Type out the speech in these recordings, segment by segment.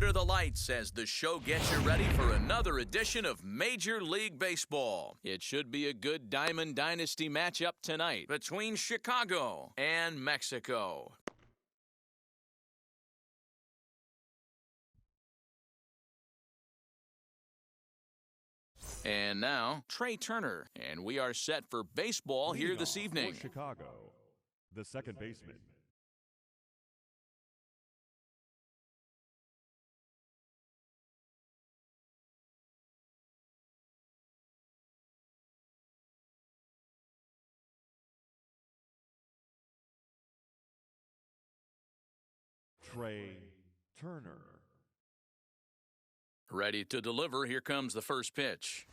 under the lights as the show gets you ready for another edition of Major League Baseball. It should be a good Diamond Dynasty matchup tonight between Chicago and Mexico. And now, Trey Turner, and we are set for baseball here this evening. For Chicago, the second baseman. Trey Turner. Ready to deliver. Here comes the first pitch.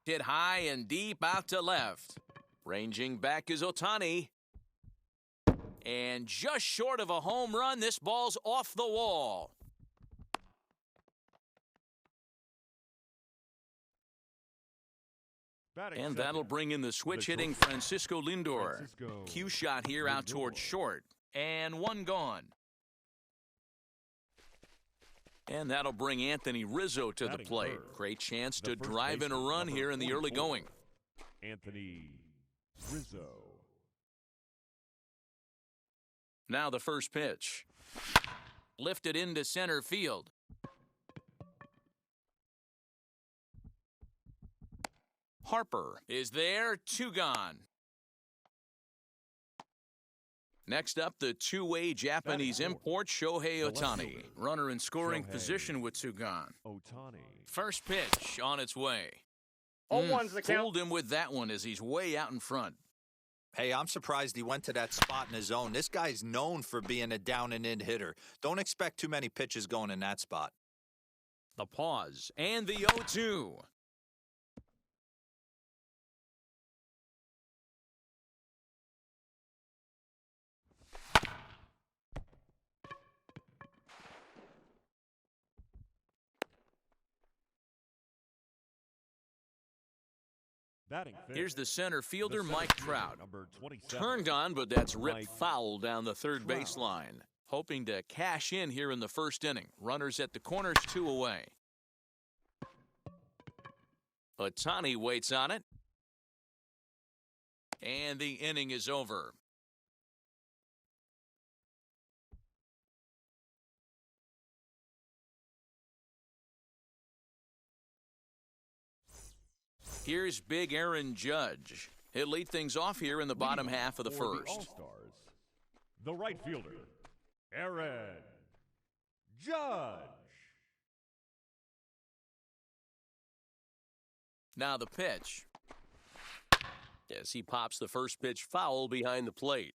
Hit high and deep out to left. Ranging back is Ohtani. And just short of a home run, this ball's off the wall. And that'll bring in the switch-hitting Francisco Lindor. Cue shot here out towards short. And one gone. And that'll bring Anthony Rizzo to the plate. Great chance to drive in a run here in the early going. Anthony Rizzo. Now the first pitch. Lifted into center field. Harper is there, two gone. Next up, the two-way Japanese import, Shohei Ohtani. Runner in scoring position with two gone. First pitch on its way. 0-1's the count. Fooled him with that one as he's way out in front. Hey, I'm surprised he went to that spot in his own. This guy's known for being a down-and-in hitter. Don't expect too many pitches going in that spot. The pause and the 0-2. Here's the center fielder, Mike Trout. Turned on, but that's ripped foul down the third baseline. Hoping to cash in here in the first inning. Runners at the corners, two away. Ohtani waits on it. And the inning is over. Here's Big Aaron Judge. He'll lead things off here in the bottom half of the first. All-Stars, the right fielder, Aaron Judge. Now the pitch. As he pops the first pitch foul behind the plate.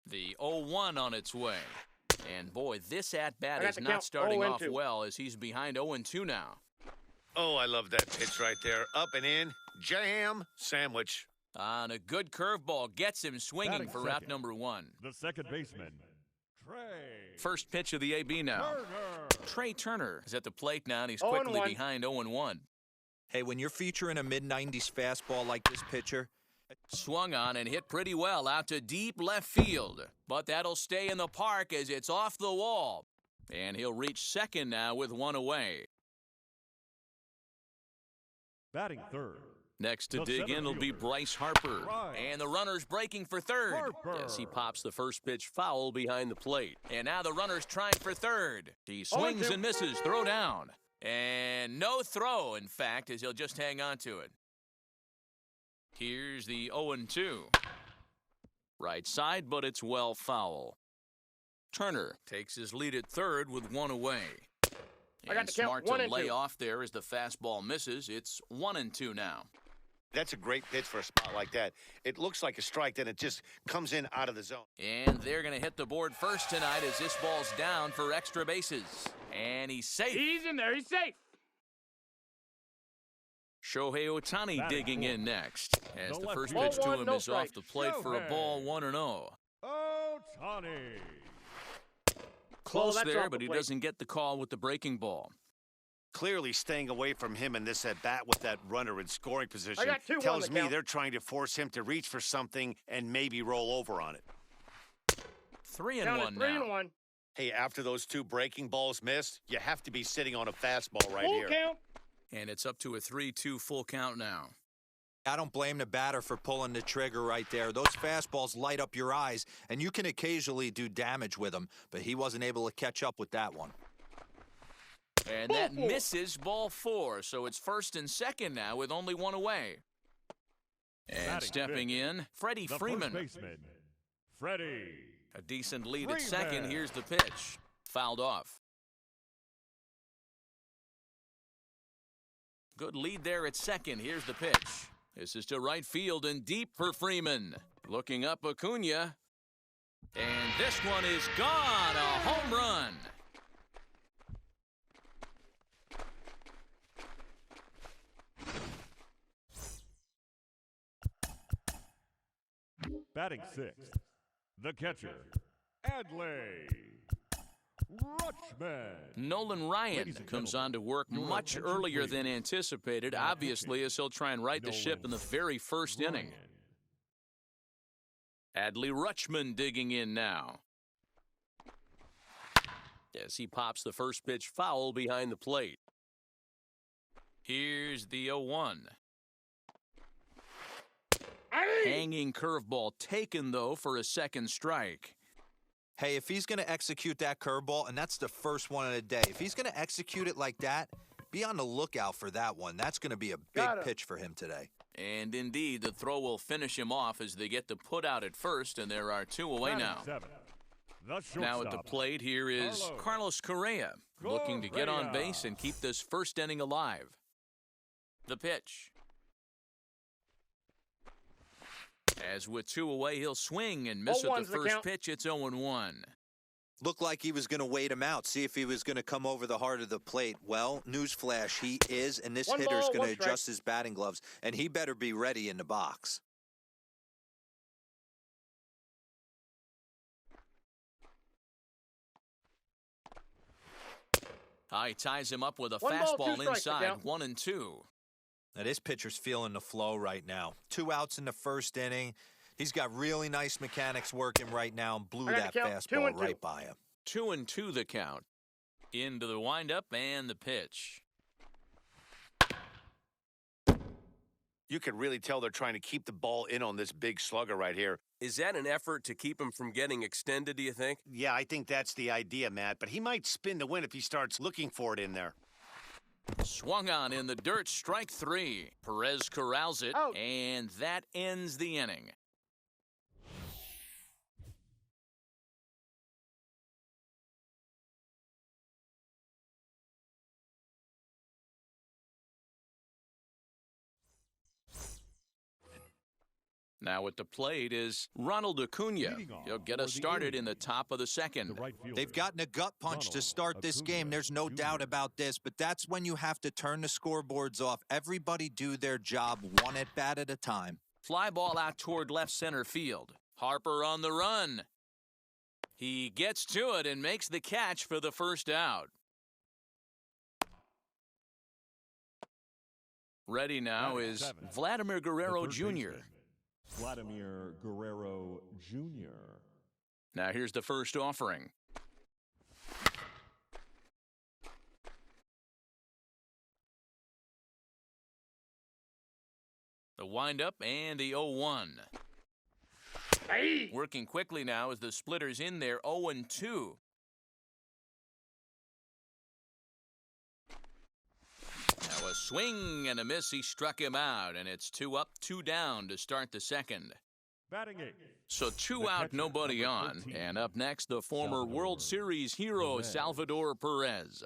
The 0-1 on its way. And boy, this at-bat is not starting off well as he's behind 0-2 now. Oh, I love that pitch right there. Up and in, jam, sandwich. On a good curveball, gets him swinging for route number one. The second baseman, Trey. First pitch of the AB now. Turner. Trey Turner is at the plate now, and he's quickly behind 0-1. Hey, when you're featuring a mid-90s fastball like this pitcher, swung on and hit pretty well out to deep left field. But that'll stay in the park as it's off the wall. And he'll reach second now with one away. Batting third. Next to dig in will be Bryce Harper. And the runner's breaking for third as he pops the first pitch foul behind the plate. And now the runner's trying for third. He swings and misses. Throw down. And no throw, in fact, as he'll just hang on to it. Here's the 0-2. Right side, but it's well foul. Turner takes his lead at third with one away. And smart to lay off there as the fastball misses. It's 1-2 now. That's a great pitch for a spot like that. It looks like a strike, then it just comes in out of the zone. And they're going to hit the board first tonight as this ball's down for extra bases. And he's safe. He's in there. He's safe. Shohei Ohtani digging in next as the first pitch to him is off the plate for a ball 1-0. Ohtani. Close there, but he doesn't get the call with the breaking ball. Clearly staying away from him in this at-bat with that runner in scoring position tells me they're trying to force him to reach for something and maybe roll over on it. 3-1 now. Hey, after those two breaking balls missed, you have to be sitting on a fastball right Full here. count. And it's up to a 3-2 full count now. I don't blame the batter for pulling the trigger right there. Those fastballs light up your eyes, and you can occasionally do damage with them, but he wasn't able to catch up with that one. And that misses ball 4, so it's first and second now with only one away. And stepping in, Freddy Freeman. First baseman, Freddy. A decent lead at Freeman. second. Here's the pitch. Fouled off. Good lead there at second. Here's the pitch. This is to right field and deep for Freeman. Looking up Acuna. And this one is gone. A home run. Batting sixth, the catcher, Adley Rutschman. Nolan Ryan comes on to work much earlier than anticipated, obviously, as he'll try and right the ship in the very first inning. Adley Rutschman digging in now. As he pops the first pitch foul behind the plate. Here's the 0-1. Hanging curveball taken, though, for a second strike. Hey, if he's going to execute that curveball, and that's the first one of the day, if he's going to execute it like that, be on the lookout for that one. That's going to be a big pitch for him today. And indeed, the throw will finish him off as they get the put out at first, and there are 2 away now. Now at the plate, here is Carlos Correa, looking to get on base and keep this first inning alive. The pitch. As with 2 away, he'll swing and miss at the first pitch. It's 0-1. Looked like he was going to wait him out, see if he was going to come over the heart of the plate. Well, newsflash, he is, and this hitter's going to adjust his batting gloves, and he better be ready in the box. He ties him up with a fastball inside, 1-2. Now, this pitcher's feeling the flow right now. 2 outs in the first inning. He's got really nice mechanics working right now and blew that fastball right by him. 2-2 the count. Into the windup and the pitch. You can really tell they're trying to keep the ball in on this big slugger right here. Is that an effort to keep him from getting extended, do you think? Yeah, I think that's the idea, Matt, but he might spin to win if he starts looking for it in there. Swung on in the dirt, strike 3. Perez corrals it, and that ends the inning. Now at the plate is Ronald Acuna. He'll get us started in the top of the second. They've gotten a gut punch to start this game. There's no doubt about this, but that's when you have to turn the scoreboards off. Everybody do their job one at bat at a time. Fly ball out toward left center field. Harper on the run. He gets to it and makes the catch for the first out. Ready now is Vladimir Guerrero Jr. Vladimir Guerrero Jr. Now here's the first offering. The windup and the 0-1. Working quickly now as the splitter's in there, 0-2. Now a swing and a miss. He struck him out, and it's 2 up, 2 down to start the second. Batting 8. So 2 out, nobody on. And up next, the former World Series hero, Salvador Perez.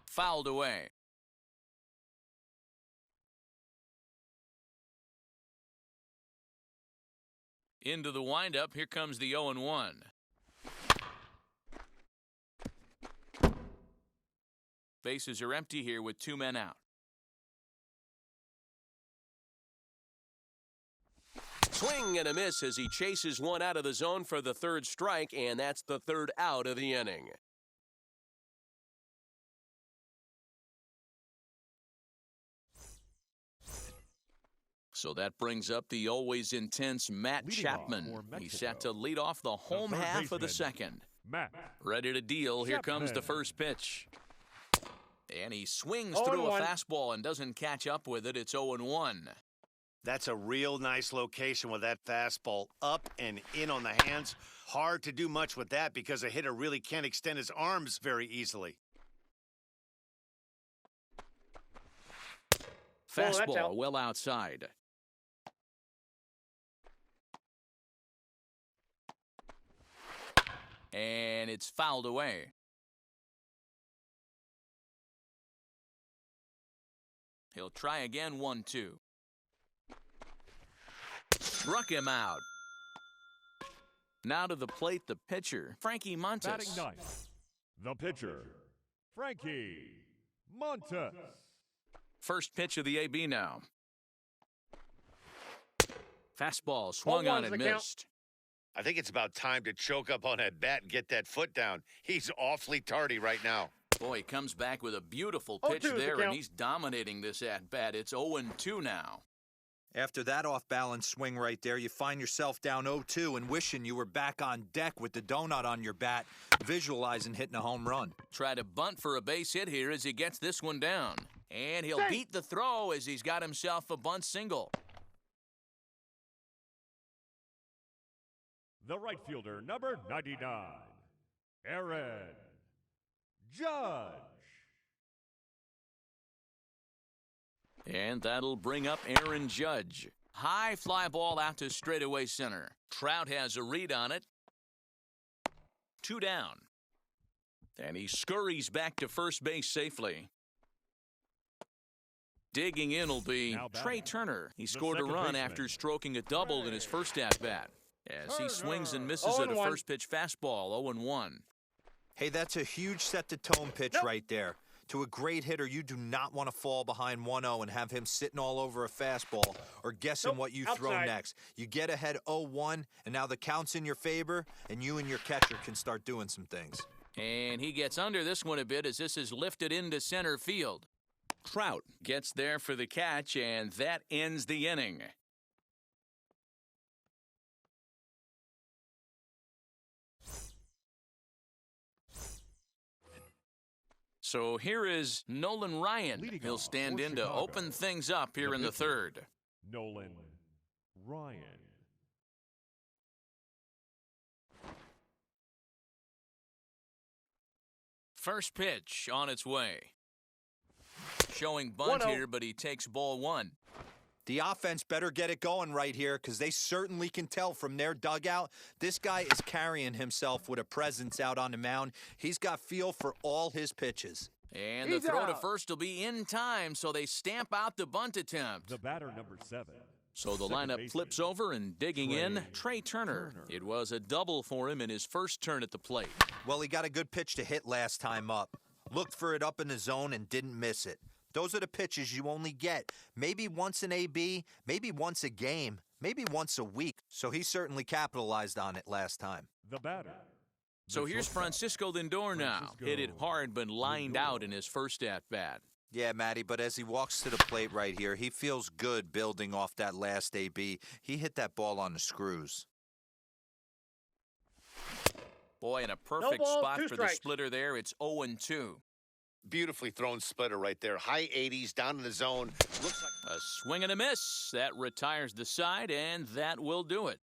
Fouled away. Into the windup, here comes the 0-1. Bases are empty here with 2 men out. Swing and a miss as he chases one out of the zone for the 3rd strike, and that's the 3rd out of the inning. So that brings up the always intense Matt Leading Chapman. off for He's Mexico, set to lead off the home third half of the baseman, second. Matt Ready to deal. Here comes the Chapman. first pitch. And he swings 0-1. through a fastball and doesn't catch up with it. It's 0-1. That's a real nice location with that fastball up and in on the hands. Hard to do much with that because a hitter really can't extend his arms very easily. Fastball well outside. And it's fouled away. He'll try again, 1-2. Struck him out. Now to the plate, the pitcher, Frankie Montes. batting ninth. The pitcher, Frankie Montes. First pitch of the AB now. Fastball swung on and missed. I think it's about time to choke up on that bat and get that foot down. He's awfully tardy right now. Boy, he comes back with a beautiful pitch 0-2 there, and he's dominating this at-bat. It's 0-2 now. After that off-balance swing right there, you find yourself down 0-2 and wishing you were back on deck with the donut on your bat, visualizing hitting a home run. Try to bunt for a base hit here as he gets this one down. And he'll beat the throw as he's got himself a bunt single. The right fielder, number 99, Aaron Judge. And that'll bring up Aaron Judge. High fly ball out to straightaway center. Trout has a read on it. 2 down. And he scurries back to first base safely. Digging in will be Trey Turner. He scored a run after stroking a double in his first at-bat. As he swings and misses at a first pitch fastball, 0-1. Hey, that's a huge set-the-tone pitch right there. To a great hitter, you do not want to fall behind 1-0 and have him sitting all over a fastball or guessing what you throw next. You get ahead 0-1, and now the count's in your favor, and you and your catcher can start doing some things. And he gets under this one a bit as this is lifted into center field. Trout gets there for the catch, and that ends the inning. So here is Nolan Ryan. Leading He'll off stand for in to Chicago, open things up here in the third. Nolan Ryan. First pitch on its way. Showing bunt here, but he takes ball 1. The offense better get it going right here because they certainly can tell from their dugout. This guy is carrying himself with a presence out on the mound. He's got feel for all his pitches. And the throw to first will be in time, so they stamp out the bunt attempt. The batter, number 7. So the lineup flips over and digging in, Trey Turner. It was a double for him in his first turn at the plate. Well, he got a good pitch to hit last time up. Looked for it up in the zone and didn't miss it. Those are the pitches you only get. Maybe once an AB, maybe once a game, maybe once a week. So he certainly capitalized on it last time. The batter. So here's Francisco Lindor now. Hit it hard, but lined out in his first at-bat. Yeah, Matty, but as he walks to the plate right here, he feels good building off that last AB. He hit that ball on the screws. Boy, in a perfect spot for the splitter there. It's 0-2. Beautifully thrown splitter right there. High 80s, down in the zone. Looks like a swing and a miss. That retires the side, and that will do it.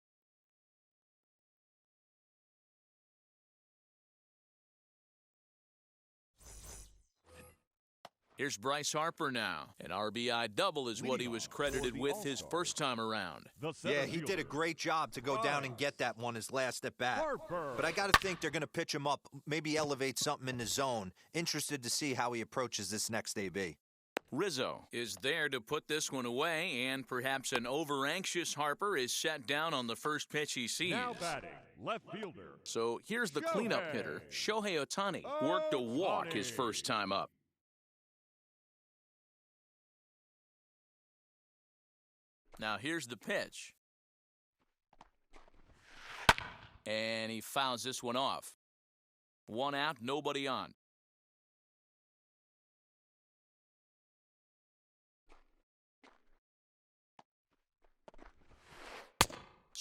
Here's Bryce Harper now. An RBI double is what he was credited with his first time around. Yeah, he did a great job to go down and get that one his last at bat. But I got to think they're going to pitch him up, maybe elevate something in the zone. Interested to see how he approaches this next AB. Rizzo is there to put this one away, and perhaps an over-anxious Harper is set down on the first pitch he sees. Now batting, left fielder. So here's the cleanup hitter. Shohei Ohtani worked a walk his first time up. Now here's the pitch. And he fouls this one off. 1 out, nobody on.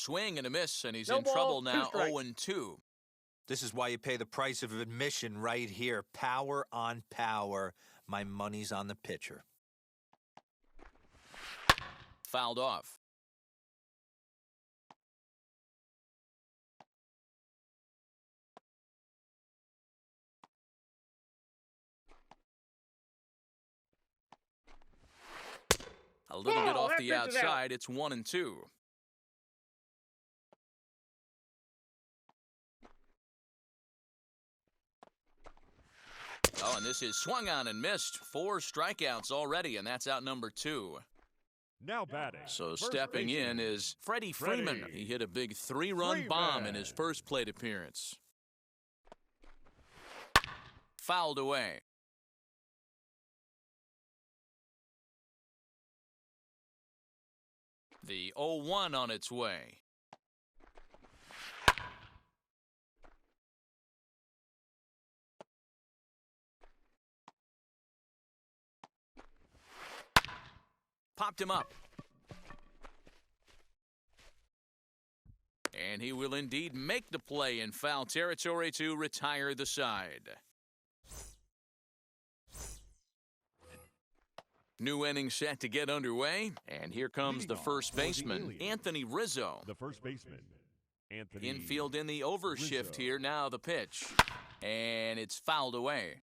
swing and a miss, and he's No in ball, trouble 2 now, strikes. 0-2. This is why you pay the price of admission right here. Power on power. My money's on the pitcher. Fouled off. A little bit off that the pitch is out. outside. It's 1-2. Oh, and this is swung on and missed. 4 strikeouts already, and that's out number 2. Now batting. So first stepping in baseman, is Freddy Freeman. Freddy He hit a big 3-run bomb in his first plate appearance. Fouled away. The 0-1 on its way. Popped him up. And he will indeed make the play in foul territory to retire the side. New inning set to get underway, and here comes the first baseman, Anthony Rizzo. The first baseman, Anthony. Infield in the overshift Rizzo. here. Now the pitch. And it's fouled away.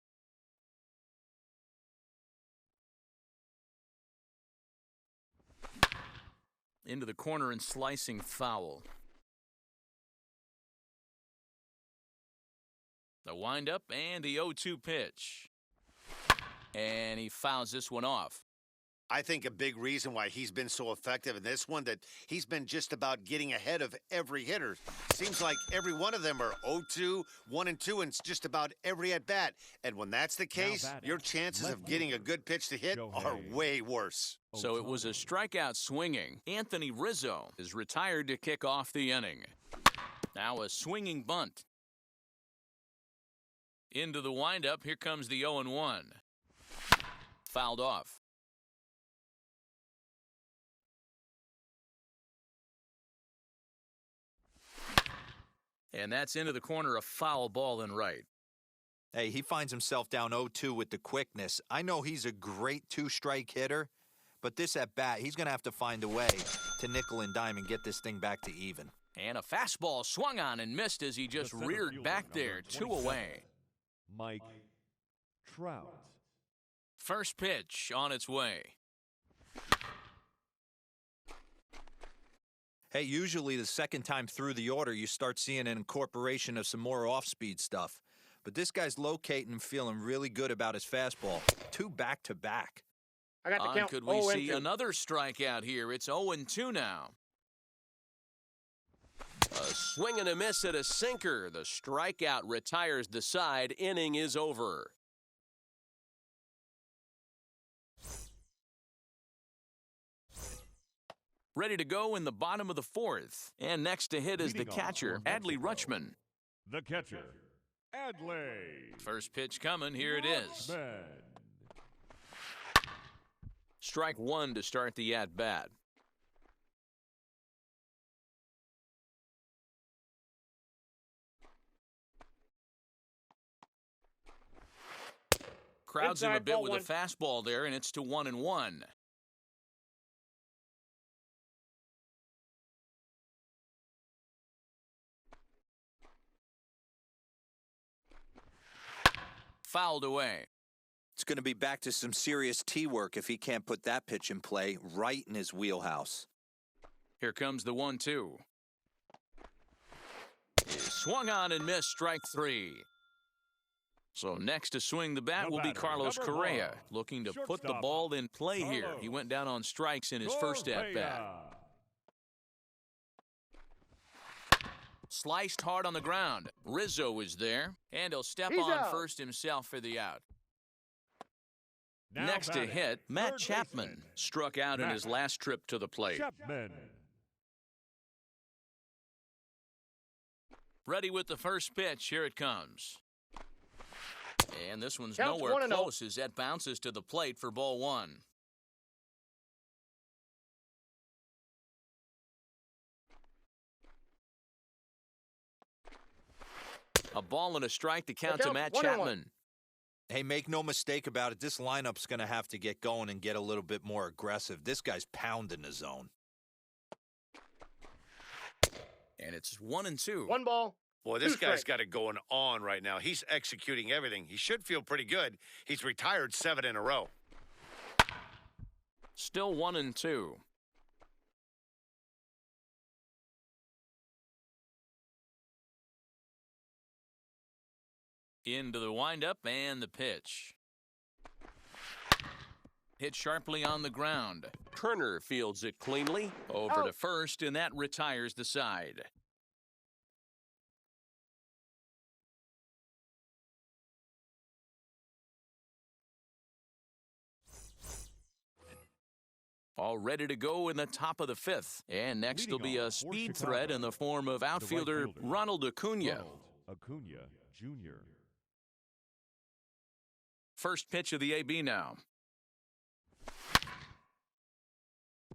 Into the corner and slicing foul. The windup and the 0-2 pitch. And he fouls this one off. I think a big reason why he's been so effective in this one that he's been just about getting ahead of every hitter. Seems like every one of them are 0-2, 1-2, and just about every at-bat. And when that's the case, your chances of getting a good pitch to hit are way worse. So it was a strikeout swinging. Anthony Rizzo is retired to kick off the inning. Now a swinging bunt. Into the windup, here comes the 0-1. Fouled off. And that's into the corner, a foul ball in right. Hey, he finds himself down 0-2 with the quickness. I know he's a great 2-strike hitter, but this at-bat, he's going to have to find a way to nickel and dime and get this thing back to even. And a fastball swung on and missed as he just reared back there, 2 away. Mike Trout. First pitch on its way. Hey, usually the second time through the order, you start seeing an incorporation of some more off-speed stuff. But this guy's locating and feeling really good about his fastball. 2 back-to-back. I got the count. Could we 0-2. see another strikeout here? It's 0-2 now. A swing and a miss at a sinker. The strikeout retires the side. Inning is over. Ready to go in the bottom of the 4th. And next to hit is the Leading off catcher, for Adley Mexico. Rutschman. The catcher, Adley. First pitch coming. Here it is. Rutschman. Strike 1 to start the at-bat. Crowds him a Inside, bit ball with 1. a fastball there, and it's to 1-1. Fouled away. It's going to be back to some serious tee work if he can't put that pitch in play right in his wheelhouse. Here comes the 1-2. Swung on and missed, strike 3. So next to swing the bat The will be batter, Carlos number Correa, 1, looking to put the shortstop, ball in play here. Carlos He went down on strikes in his first at-bat. Sliced hard on the ground. Rizzo is there, and he'll step He's on out. first himself for the out. Now Next to batting, hit, Matt third Chapman baseman, struck out in Matt his last trip to the plate. Chapman. Ready with the first pitch. Here it comes. And this one's Counts nowhere 1-0. close as that bounces to the plate for ball 1. A ball and a strike to count Look to out, Matt 1-1. Chapman. Hey, make no mistake about it. This lineup's going to have to get going and get a little bit more aggressive. This guy's pounding the zone. And it's 1-2. 1 ball. Boy, this 2 guy's strikes. got it going on right now. He's executing everything. He should feel pretty good. He's retired 7 in a row. Still 1-2. Into the windup and the pitch. Hit sharply on the ground. Turner fields it cleanly. Over to Out. first, and that retires the side. All ready to go in the top of the 5th. And next will be a speed threat in the form of outfielder Ronald Acuna. Ronald Acuna Jr. First pitch of the AB now.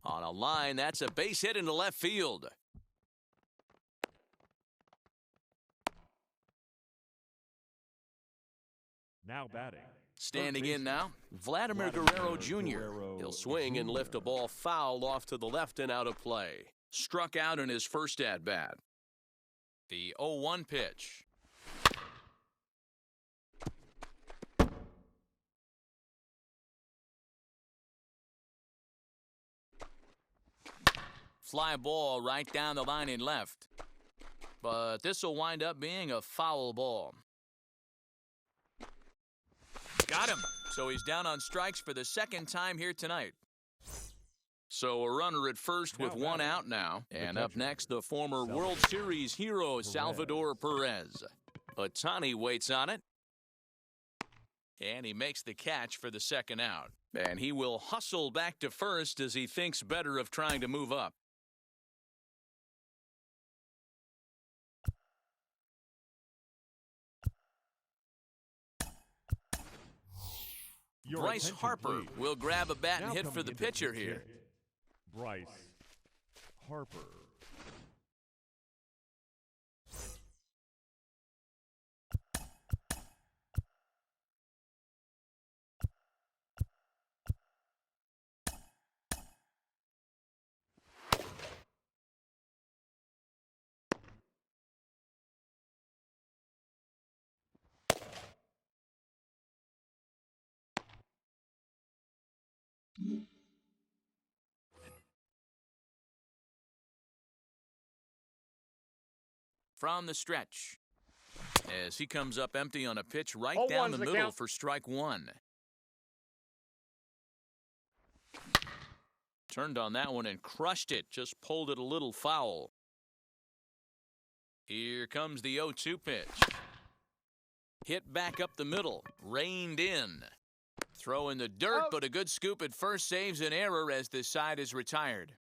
On a line, that's a base hit into left field. Now batting. Standing in now, Vladimir Guerrero Jr. He'll swing and lift a ball foul off to the left and out of play. Struck out in his first at-bat. The 0-1 pitch. Fly ball right down the line in left. But this will wind up being a foul ball. Got him. So he's down on strikes for the second time here tonight. So a runner at first with 1 out now. And up next, the former World Series hero, Salvador Perez. Ohtani waits on it. And he makes the catch for the second out. And he will hustle back to first as he thinks better of trying to move up. Bryce Harper will grab a bat and hit for the pitcher here. Bryce Harper. From the stretch, as he comes up empty on a pitch right 0-1's down the the middle count. for strike 1. Turned on that one and crushed it, just pulled it a little foul. Here comes the 0-2 pitch. Hit back up the middle, reined in. Throw in the dirt, but a good scoop at first saves an error as the side is retired.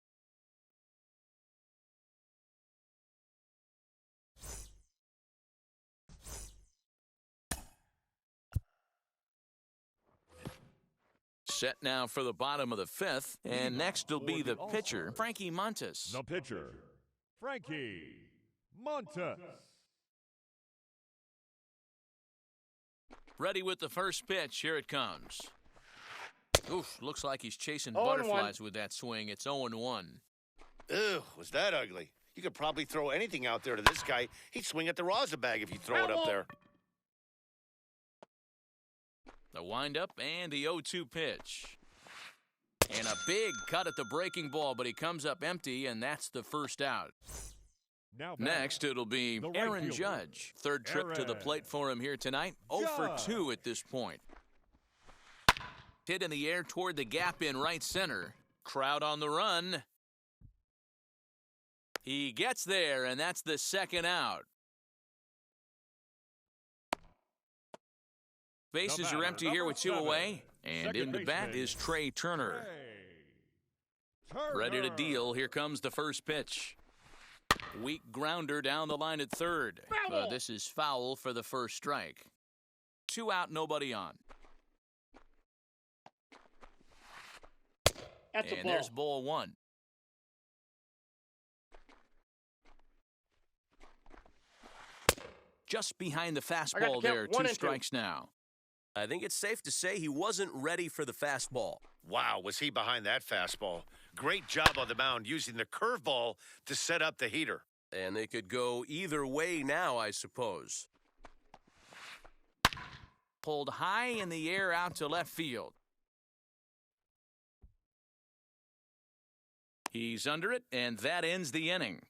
Set now for the bottom of the 5th, and next will be the pitcher, Frankie Montas. The pitcher, Frankie Montas. Ready with the first pitch. Here it comes. Oof, looks like he's chasing 0-1. butterflies with that swing. It's 0-1. Ew, was that ugly? You could probably throw anything out there to this guy. He'd swing at the rosin bag if you throw it up there. The windup and the 0-2 pitch. And a big cut at the breaking ball, but he comes up empty, and that's the first out. Now Next, it'll be the right Aaron fielder, Judge. Third trip to the Aaron plate for him here tonight. 0 for 2 at this point. Hit in the air toward the gap in right center. Trout on the run. He gets there, and that's the second out. Bases are empty here with 2 away. And in the bat is Trey Turner. Ready to deal. Here comes the first pitch. Weak grounder down the line at third. This is foul for the first strike. 2 out, nobody on. That's a And ball. there's ball 1. just behind the fastball there. 2 strikes now. I think it's safe to say he wasn't ready for the fastball. Wow, was he behind that fastball. Great job on the mound using the curveball to set up the heater. And they could go either way now, I suppose. Pulled high in the air out to left field. He's under it, and that ends the inning.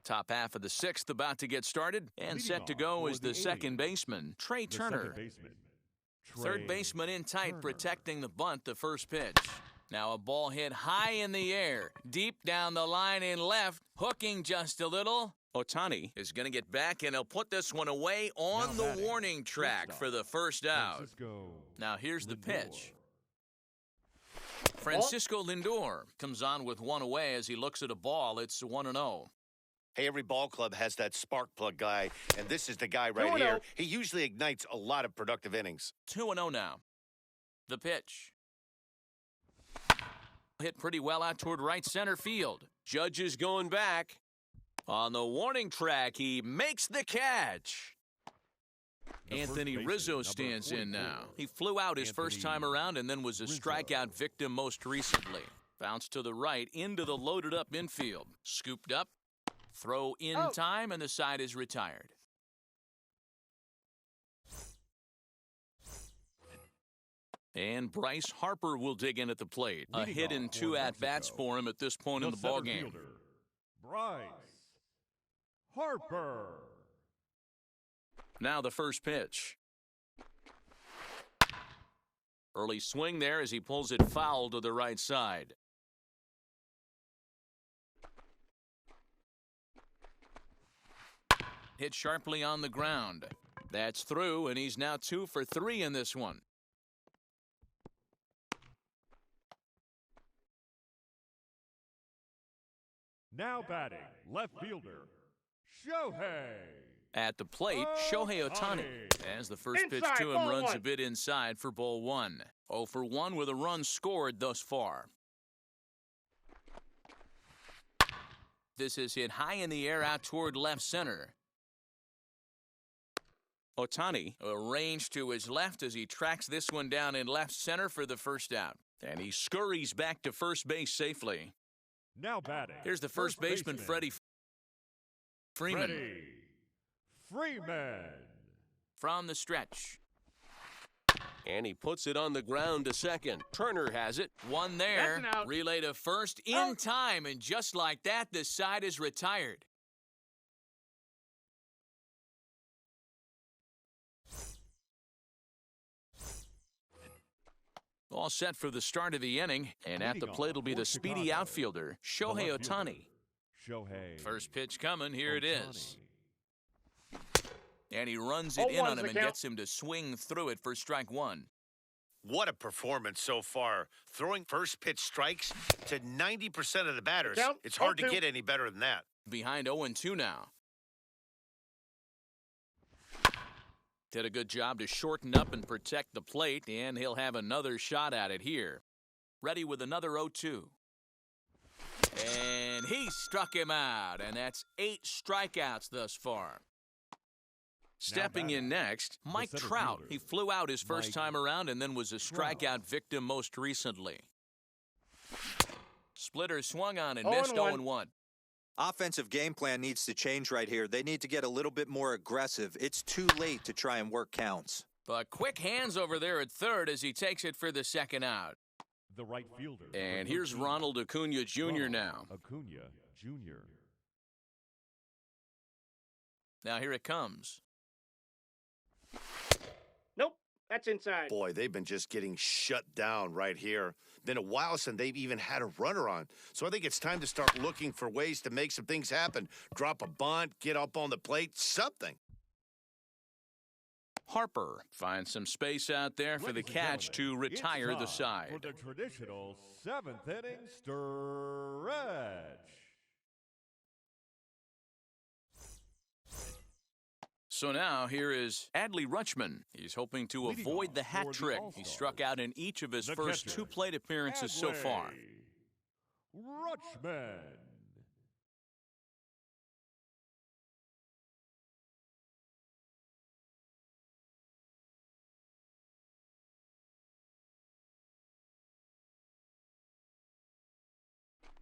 Top half of the 6th about to get started, and set to go is the second baseman, Trey Turner. Third baseman in tight, protecting the bunt, the first pitch. Now a ball hit high in the air, deep down the line in left, hooking just a little. Ohtani is going to get back, and he'll put this one away on the warning track for the first out. Now here's the pitch. Francisco Lindor comes on with one away as he looks at a ball. It's 1-0. Hey, every ball club has that spark plug guy, and this is the guy right here. He usually ignites a lot of productive innings. 2-0 now. The pitch. Hit pretty well out toward right center field. Judge is going back. On the warning track, he makes the catch. Anthony Rizzo stands in now. He flew out his first time around and then was a strikeout victim most recently. Bounced to the right into the loaded up infield. Scooped up. Throw in time, and the side is retired. And Bryce Harper will dig in at the plate. A hit in 2 at-bats for him at this point in the ballgame. Bryce Harper. Now the first pitch. Early swing there as he pulls it foul to the right side. Hit sharply on the ground. That's through, and he's now 2 for 3 in this one. Now batting, left fielder, Shohei. At the plate, Shohei Ohtani, as the first pitch to him runs a bit inside for ball 1. 0 for 1 with a run scored thus far. This is hit high in the air out toward left center. Ohtani arranged to his left as he tracks this one down in left center for the first out. And he scurries back to first base safely. Now batting. Here's the first baseman, Freddy Freeman. Freeman. From the stretch. And he puts it on the ground to second. Turner has it. One there. Relay to first in time, and just like that, the side is retired. All set for the start of the inning, and at the plate will be the speedy outfielder, Shohei Ohtani. First pitch coming, here it is. And he runs it in on him and gets him to swing through it for strike 1. What a performance so far. Throwing first pitch strikes to 90% of the batters. It's hard to get any better than that. Behind 0-2 now. Did a good job to shorten up and protect the plate, and he'll have another shot at it here. Ready with another 0-2. And he struck him out, and that's 8 strikeouts thus far. Stepping in next, Mike Trout. He flew out his first time around and then was a strikeout victim most recently. Splitter swung on and missed 0-1. Offensive game plan needs to change right here. They need to get a little bit more aggressive. It's too late to try and work counts. But quick hands over there at third as he takes it for the second out. The right fielder. And here's Ronald Acuna Jr. now. Acuna Jr. Now here it comes. Nope, that's inside. Boy, they've been just getting shut down right here. Been a while since they've even had a runner on. So I think it's time to start looking for ways to make some things happen. Drop a bunt, get up on the plate, something. Harper finds some space out there for the catch to retire the side. For the traditional 7th inning stretch. So now here is Adley Rutschman. He's hoping to avoid the hat trick. He struck out in each of his first 2 plate appearances so far. Rutschman.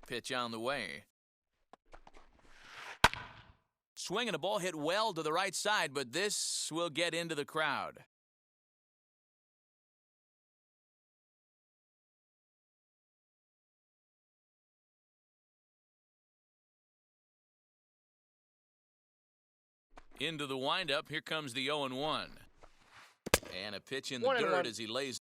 Pitch on the way. Swinging a ball hit well to the right side, but this will get into the crowd. Into the windup, here comes the 0-1. And a pitch in the dirt as he lays.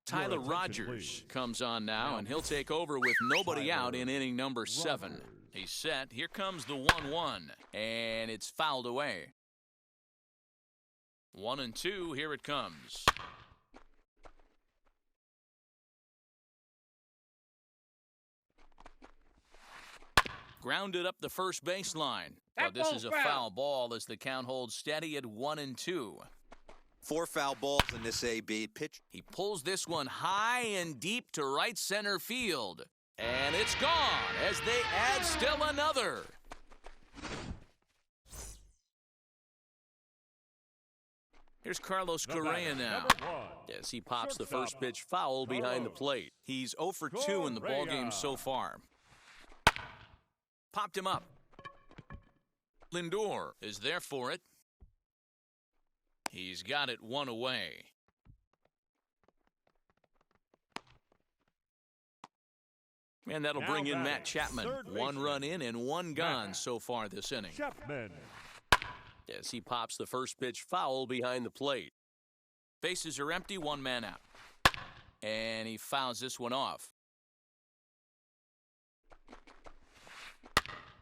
Tyler Rogers comes on now, and he'll take over with nobody out in inning number 7. He's set. Here comes the 1-1, and it's fouled away. 1-2, here it comes. Grounded up the first baseline. But this is a foul ball as the count holds steady at 1-2. 4 foul balls in this AB pitch. He pulls this one high and deep to right center field. And it's gone as they add still another. Here's Carlos Correa now as he pops the first pitch foul behind the plate. He's 0 for 2 in the ballgame so far. Popped him up. Lindor is there for it. He's got it 1 away. And that'll bring in Matt Chapman. 1 run in and 1 gone so far this inning. As he pops the first pitch foul behind the plate. Bases are empty, 1 man out. And he fouls this one off.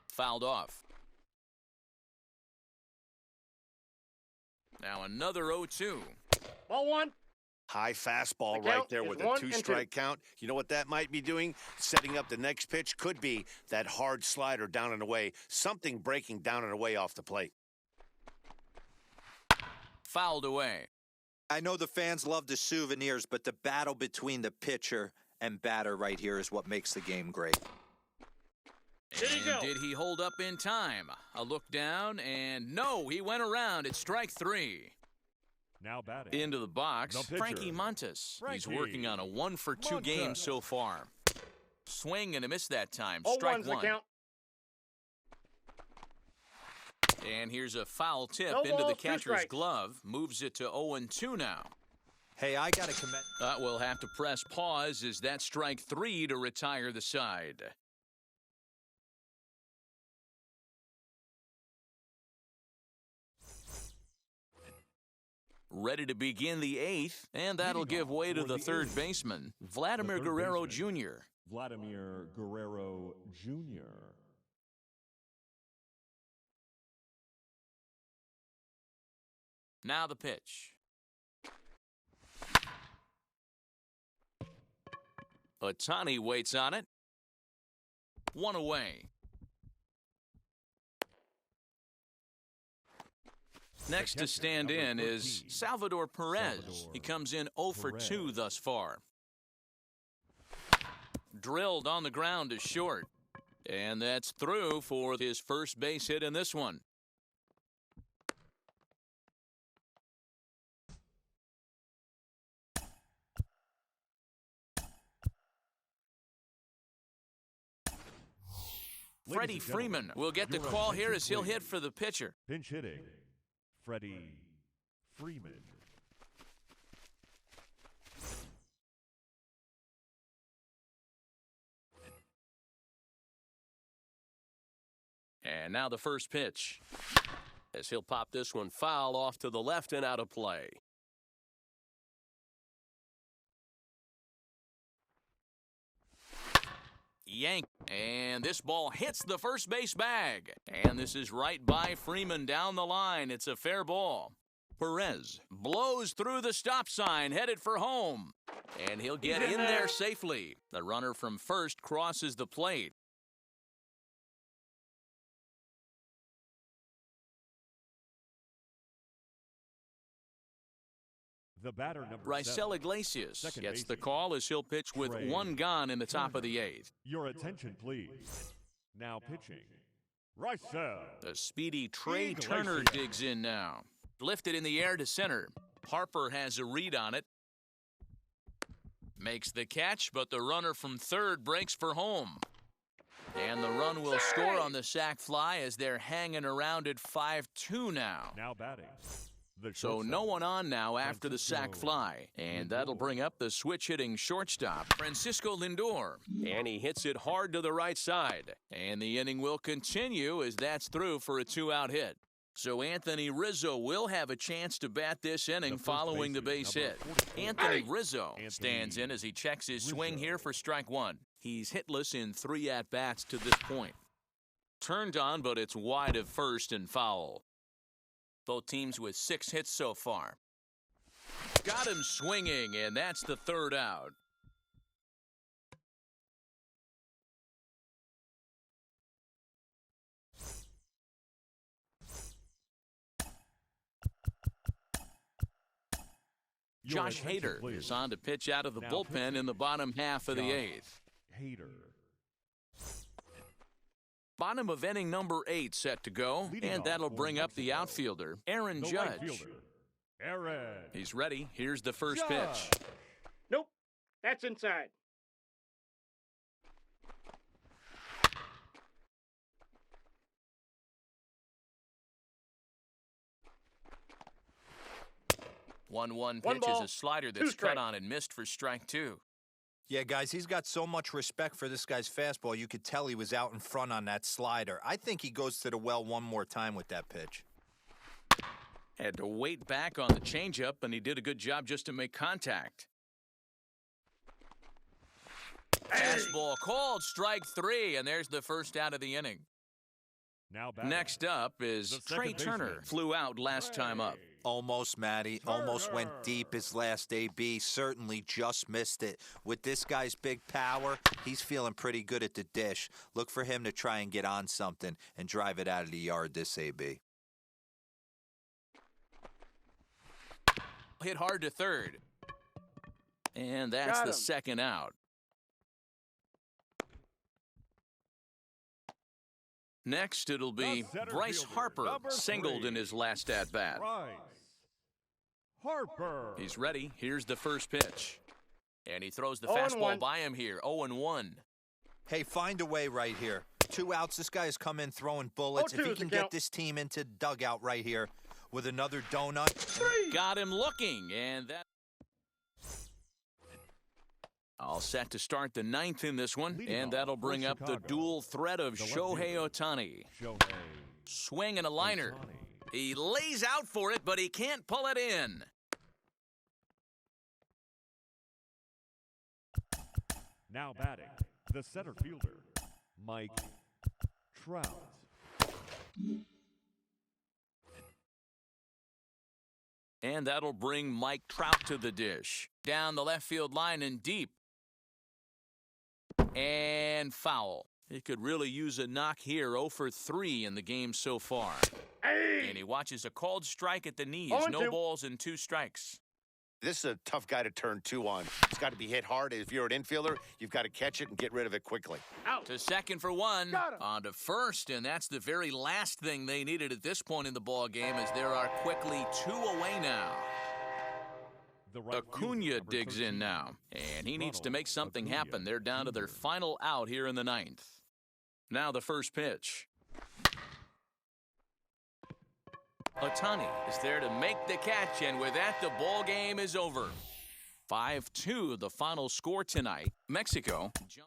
Fouled off. Now another 0-2. Ball 1. High fastball right there with a 2-strike count. You know what that might be doing? Setting up the next pitch. Could be that hard slider down and away. Something breaking down and away off the plate. Fouled away. I know the fans love the souvenirs, but the battle between the pitcher and batter right here is what makes the game great. And did he hold up in time? A look down, and no, he went around. It's strike 3. Now batting. Into the box, Frankie Montas. He's working on a 1 for 2 game so far. Swing and a miss that time. Strike 1. And here's a foul tip into the catcher's glove. Moves it to 0-2 now. Hey, I got to commend. We'll have to press pause as that strike 3 to retire the side. Ready to begin the 8th, and that'll give way to the third baseman, Vladimir Guerrero Jr. Vladimir Guerrero Jr. Now the pitch. Ohtani waits on it. 1 away. Next to stand in is Salvador Perez. He comes in 0 for 2 thus far. Drilled on the ground to short. And that's through for his first base hit in this one. Freddy Freeman will get the call here as he'll hit for the pitcher. Pinch hitting, Freddy Freeman. And now the first pitch, as he'll pop this one foul off to the left and out of play. Yank, and this ball hits the first base bag. And this is right by Freeman down the line. It's a fair ball. Perez blows through the stop sign, headed for home. And he'll get in there safely. The runner from first crosses the plate. The batter, number Bryce 7, Iglesias second gets the baseman, call as he'll pitch with Trey one gone in the top of the Turner. 8th. Your attention, please. Now pitching, Rizzo. The speedy Trey Iglesias. Turner digs in now. Lifted in the air to center. Harper has a read on it. Makes the catch, but the runner from third breaks for home. And the run will score on the sac fly as they're hanging around at 5-2 now. Now batting. The So shortstop, no one on now after the sac Francisco fly. And that'll bring up the switch-hitting shortstop, Francisco Lindor. And he hits it hard to the right side. And the inning will continue as that's through for a 2-out hit. So Anthony Rizzo will have a chance to bat this inning following the base hit. Anthony Rizzo stands in as he checks his swing here for strike 1. He's hitless in 3 at-bats to this point. Turned on, but it's wide of first and foul. Both teams with 6 hits so far. Got him swinging, and that's the 3rd out. Your Josh attention, Hader please. is on to pitch out of the Now bullpen pitching, in the bottom half of the Josh 8th. Hader. Bottom of inning number 8 set to go, Leading and off that'll for bring up the Mexico, outfielder, Aaron The Judge. right fielder, Aaron. He's ready. Here's the first Judge. pitch. Nope. That's inside. One One pitch ball, is a slider 2 that's cut strikes. on and missed for strike 2. Yeah, guys, he's got so much respect for this guy's fastball, you could tell he was out in front on that slider. I think he goes to the well one more time with that pitch. Had to wait back on the changeup, and he did a good job just to make contact. Fastball called, strike 3, and there's the first out of the inning. Now batting. Next up is The Trey second Turner. baseman. Flew out last time up. Almost, Matty. Almost went Turner. deep his last AB. Certainly just missed it. With this guy's big power, he's feeling pretty good at the dish. Look for him to try and get on something and drive it out of the yard this AB. Hit hard to third. And that's Got the him. second out. Next, it'll be The center Bryce fielder, Harper, number singled 3, in his last at-bat. Bryce Harper. He's ready. Here's the first pitch. And he throws the fastball 0-1. by him here. 0-1. Hey, find a way right here. 2 outs. This guy has come in throwing bullets. If 0-2 he is can the get count. this team into dugout right here with another donut. 3. Got him looking, and that... All set to start the 9th in this one, Leading and off that'll for bring up the Chicago, dual threat of the left Shohei fielder, Ohtani. Shohei Swing and a liner. Ohtani. He lays out for it, but he can't pull it in. Now batting, the center fielder, Mike Trout. And that'll bring Mike Trout to the dish. Down the left field line and deep. And foul. He could really use a knock here. 0 for 3 in the game so far. Hey. And he watches a called strike at the knees. 0-2. No balls and 2 strikes. This is a tough guy to turn 2 on. It's got to be hit hard. If you're an infielder, you've got to catch it and get rid of it quickly. Out. To second for 1. Got him. On to first, and that's the very last thing they needed at this point in the ball game, as there are quickly 2 away now. The right Acuna fielder, number digs 13, in now, and he needs to Ronald make something Acuna happen. They're down to their Jr. final out here in the 9th. Now the first pitch. Ohtani is there to make the catch, and with that, the ball game is over. 5-2, the final score tonight. Mexico jumped.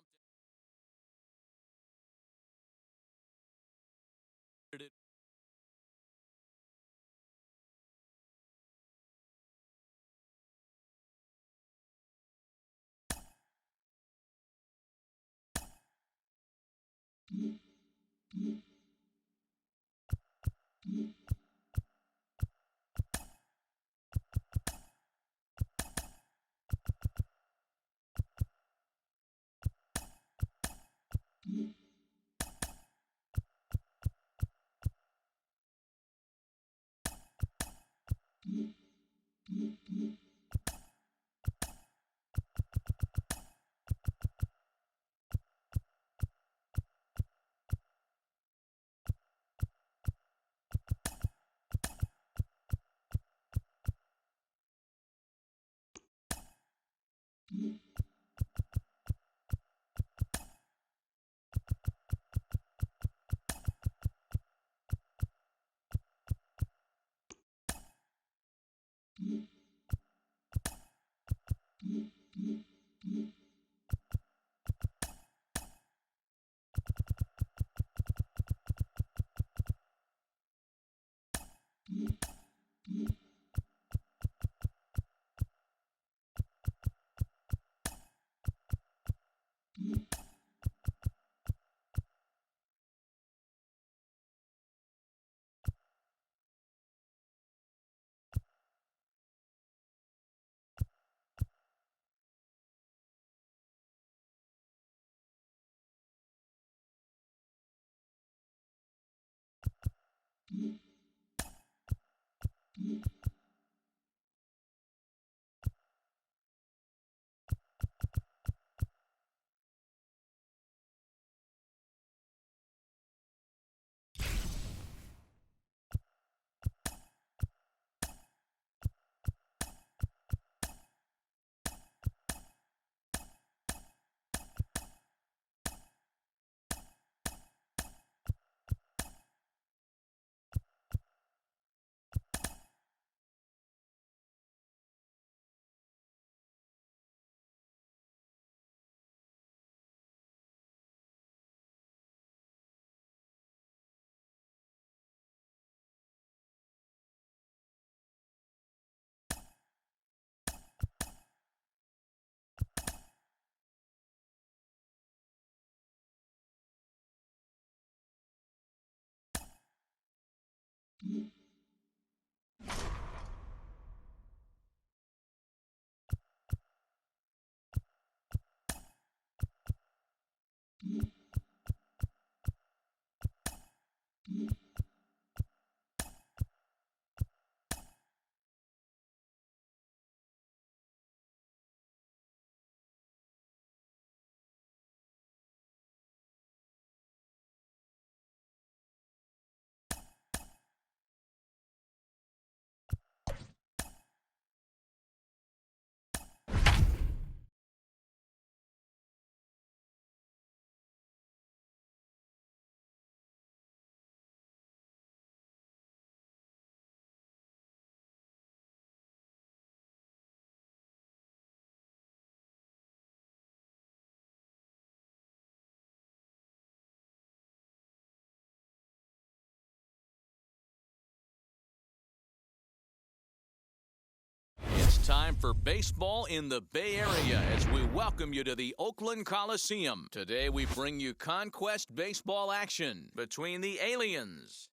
Time for baseball in the Bay Area as we welcome you to the Oakland Coliseum. Today we bring you Conquest baseball action between the aliens.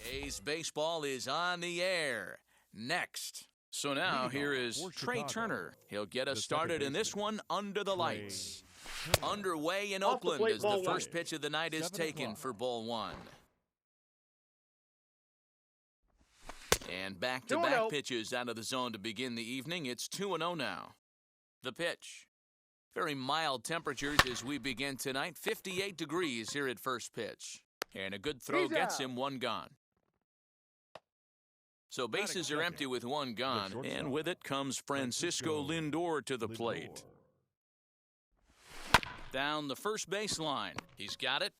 A's baseball is on the air. Next. So now here is Trey Turner. He'll get us started in this one under the lights. Underway in Oakland as the first pitch of the night is taken for ball one. And back-to-back pitches out of the zone to begin the evening. It's 2-0 now. The pitch. Very mild temperatures as we begin tonight. 58 degrees here at first pitch. And a good throw gets him one gone. So bases are empty with one gone. And with it comes Francisco Lindor to the plate. Down the first baseline. He's got it.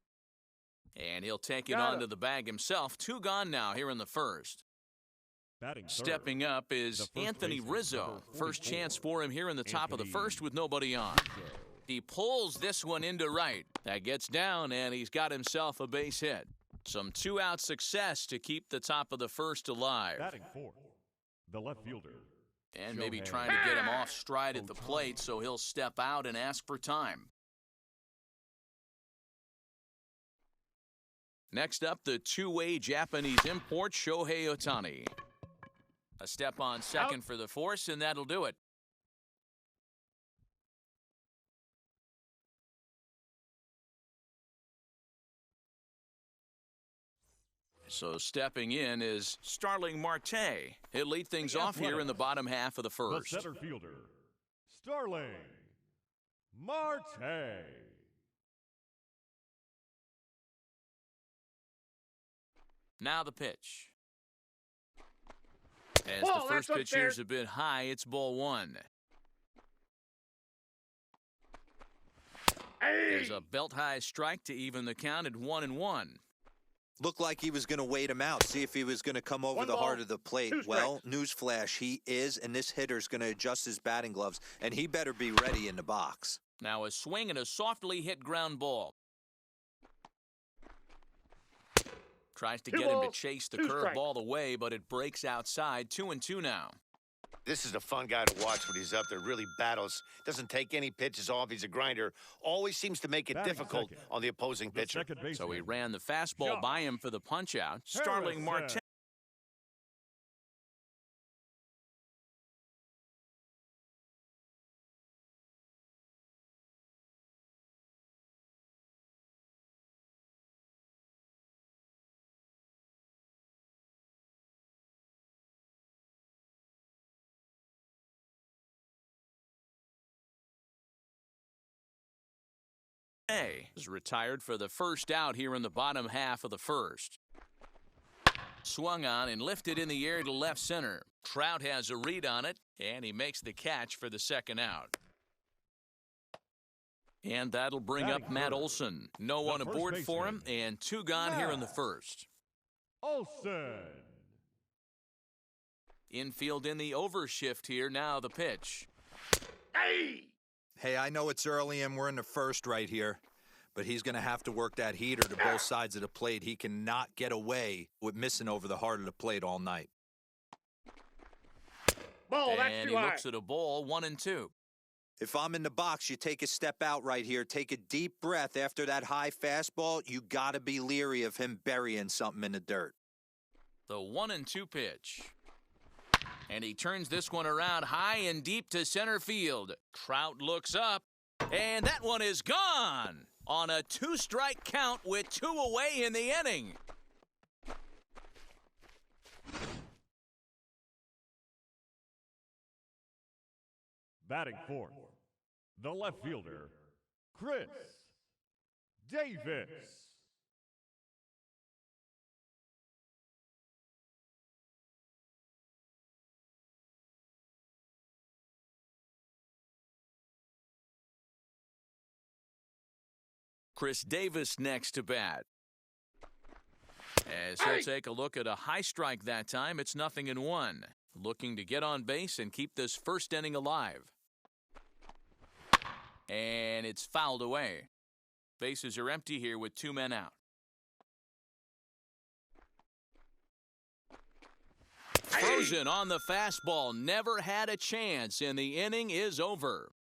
And he'll take it onto the bag himself. Two gone now here in the first. Stepping up is Anthony Rizzo. First chance for him here in the top of the first with nobody on. He pulls this one into right. That gets down, and he's got himself a base hit. Some two-out success to keep the top of the first alive. Batting fourth, the left fielder. And maybe trying to get him off stride at the plate, so he'll step out and ask for time. Next up, the two-way Japanese import, Shohei Ohtani. A step on second for the force, and that'll do it. So stepping in is Starling Marte. He'll lead things off here in the bottom half of the first. The center fielder, Starling Marte. Now the pitch. As the first pitch here is a bit high, it's ball one. There's a belt-high strike to even the count at 1-1. Looked like he was going to wait him out, see if he was going to come over the heart of the plate. Well, newsflash, he is, and this hitter's going to adjust his batting gloves, and he better be ready in the box. Now a swing and a softly hit ground ball. Tries to get him to chase the curveball away, but it breaks outside. 2-2 now. This is a fun guy to watch when he's up there. Really battles. Doesn't take any pitches off. He's a grinder. Always seems to make it difficult on the opposing pitcher. So he ran the fastball by him for the punch-out. Starling Marte. Is retired for the first out here in the bottom half of the first. Swung on and lifted in the air to left center. Trout has a read on it, and he makes the catch for the second out. And that'll bring up Matt Olson. No one aboard for him, and two gone here in the first. Olson. Infield in the overshift here. Now the pitch. Hey, I know it's early and we're in the first right here, but he's going to have to work that heater to both sides of the plate. He cannot get away with missing over the heart of the plate all night. Ball, that's and too he high. looks at a ball, 1-2. If I'm in the box, you take a step out right here. Take a deep breath after that high fastball. You got to be leery of him burying something in the dirt. The 1-2 pitch. And he turns this one around high and deep to center field. Trout looks up, and that one is gone on a two-strike count with two away in the inning. Batting fourth, the left fielder, Chris Davis. Chris Davis next to bat. As he'll take a look at a high strike that time, it's 0-1. Looking to get on base and keep this first inning alive. And it's fouled away. Bases are empty here with two men out. Frozen on the fastball. Never had a chance, and the inning is over.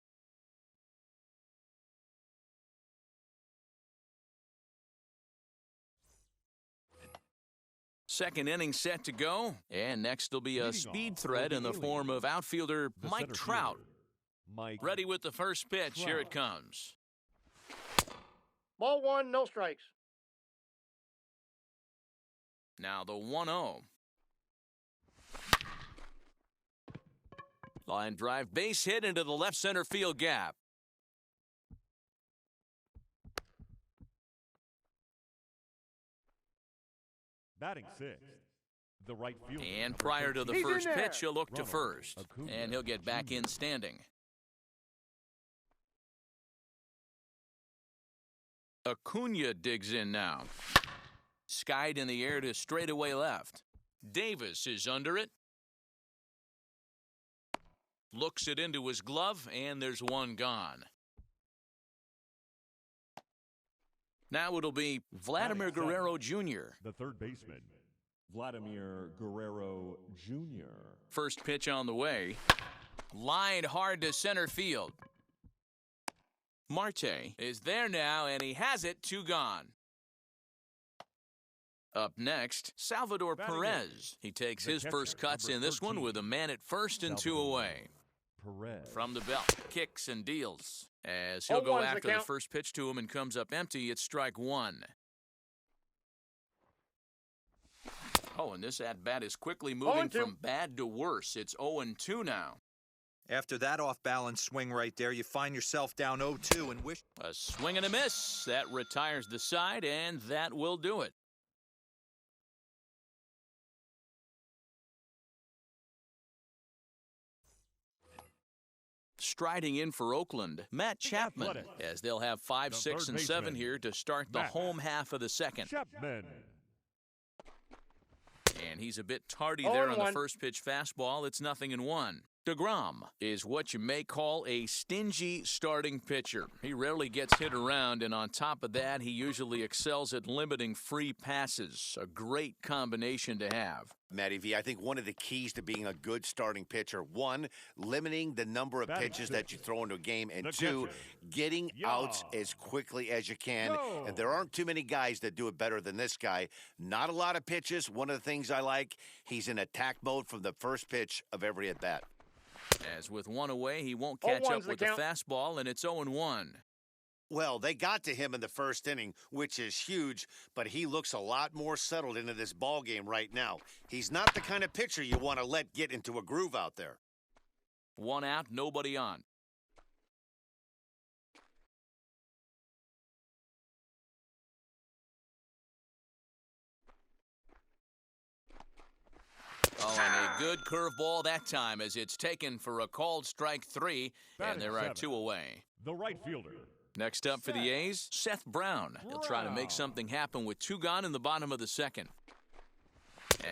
Second inning set to go, and next will be a speed threat in the form of outfielder Mike Trout. Ready with the first pitch. Here it comes. Ball one, no strikes. Now the 1-0. Line drive, base hit into the left center field gap. Batting sixth, the right fielder. And prior to the first pitch, he'll look to first. And he'll get back in standing. Acuna digs in now. Skied in the air to straightaway left. Davis is under it. Looks it into his glove, and there's one gone. Now it'll be Vladimir Guerrero Jr. The third baseman, Vladimir Guerrero Jr. First pitch on the way. Lined hard to center field. Marte is there now, and he has it, two gone. Up next, Salvador Perez. He takes his first cuts in this one with a man at first and two away. From the belt, kicks and deals. As he'll go after the first pitch to him and comes up empty, it's strike one. Oh, and this at-bat is quickly moving from bad to worse. It's 0-2 now. After that off-balance swing right there, you find yourself down 0-2 and wish... A swing and a miss. That retires the side, and that will do it. Striding in for Oakland, Matt Chapman, as they'll have 5, 6, and 7 here to start the home half of the second. Chapman. And he's a bit tardy there on the first pitch fastball. It's 0-1. DeGrom is what you may call a stingy starting pitcher. He rarely gets hit around, and on top of that, he usually excels at limiting free passes. A great combination to have. Matty V, I think one of the keys to being a good starting pitcher, one, limiting the number of pitches that you throw into a game, and two, getting outs as quickly as you can. And there aren't too many guys that do it better than this guy. Not a lot of pitches. One of the things I like, he's in attack mode from the first pitch of every at-bat. As with one away, he won't catch up with the fastball, and it's 0-1. Well, they got to him in the first inning, which is huge, but he looks a lot more settled into this ball game right now. He's not the kind of pitcher you want to let get into a groove out there. 1 out, nobody on. Oh, and a good curveball that time as it's taken for a called strike 3, and there are 2 away. The right fielder. Next up for the A's, Seth Brown. He'll try to make something happen with 2 gone in the bottom of the second.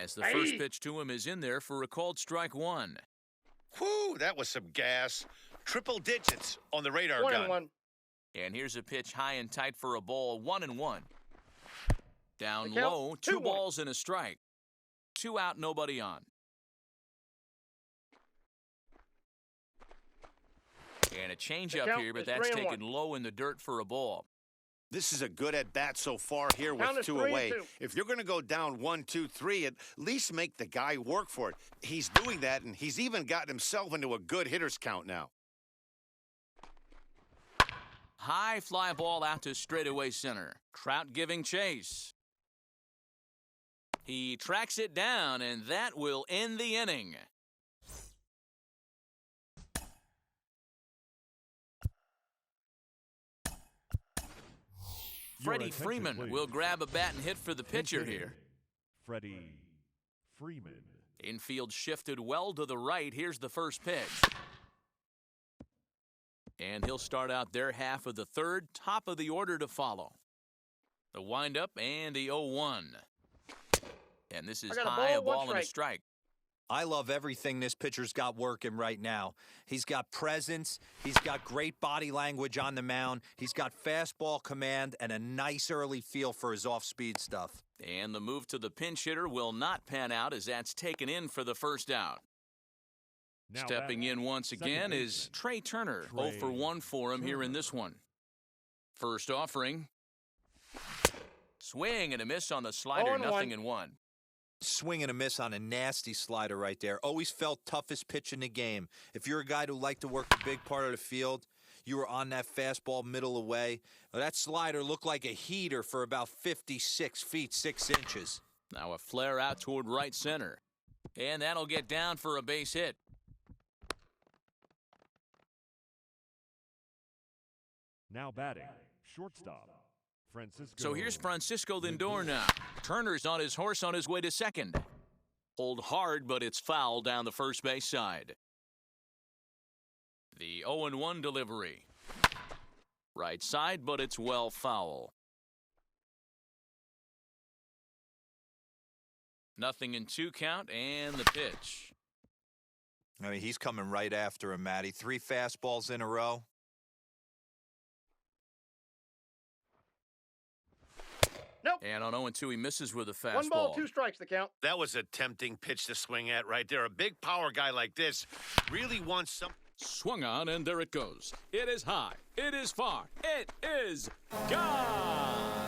As the first pitch to him is in there for a called strike 1. Whew, that was some gas. Triple digits on the radar gun. And here's a pitch high and tight for a ball, 1-1. Down low, 2 balls and a strike. 2 out, nobody on. And a changeup here, but that's taken low in the dirt for a ball. This is a good at-bat so far here with 2 away. If you're going to go down 1, 2, 3, at least make the guy work for it. He's doing that, and he's even gotten himself into a good hitter's count now. High fly ball out to straightaway center. Trout giving chase. He tracks it down, and that will end the inning. Freddy Freeman will grab a bat and hit for the pitcher here. Freddy Freeman. Infield shifted well to the right. Here's the first pitch. And he'll start out their half of the third, top of the order to follow. The windup and the 0-1. And this is high, a ball and a strike. I love everything this pitcher's got working right now. He's got presence. He's got great body language on the mound. He's got fastball command and a nice early feel for his off-speed stuff. And the move to the pinch hitter will not pan out as that's taken in for the first out. Stepping in once again is Trey Turner. 0 for 1 for him here in this one. First offering. Swing and a miss on the slider, 0-1. Swing and a miss on a nasty slider right there. Always felt toughest pitch in the game. If you're a guy who liked to work the big part of the field, you were on that fastball middle away. Well, that slider looked like a heater for about 56 feet, 6 inches. Now a flare out toward right center. And that'll get down for a base hit. Now batting, shortstop. So here's Francisco Lindor now. Turner's on his horse on his way to second. Hold hard, but it's foul down the first base side. The 0-1 delivery. Right side, but it's well foul. 0-2 count, and the pitch. I mean, he's coming right after him, Matty. 3 fastballs in a row. Nope. And on 0-2, he misses with a fastball. 1 ball, 2 strikes, the count. That was a tempting pitch to swing at right there. A big power guy like this really wants some. Swung on, and there it goes. It is high. It is far. It is gone.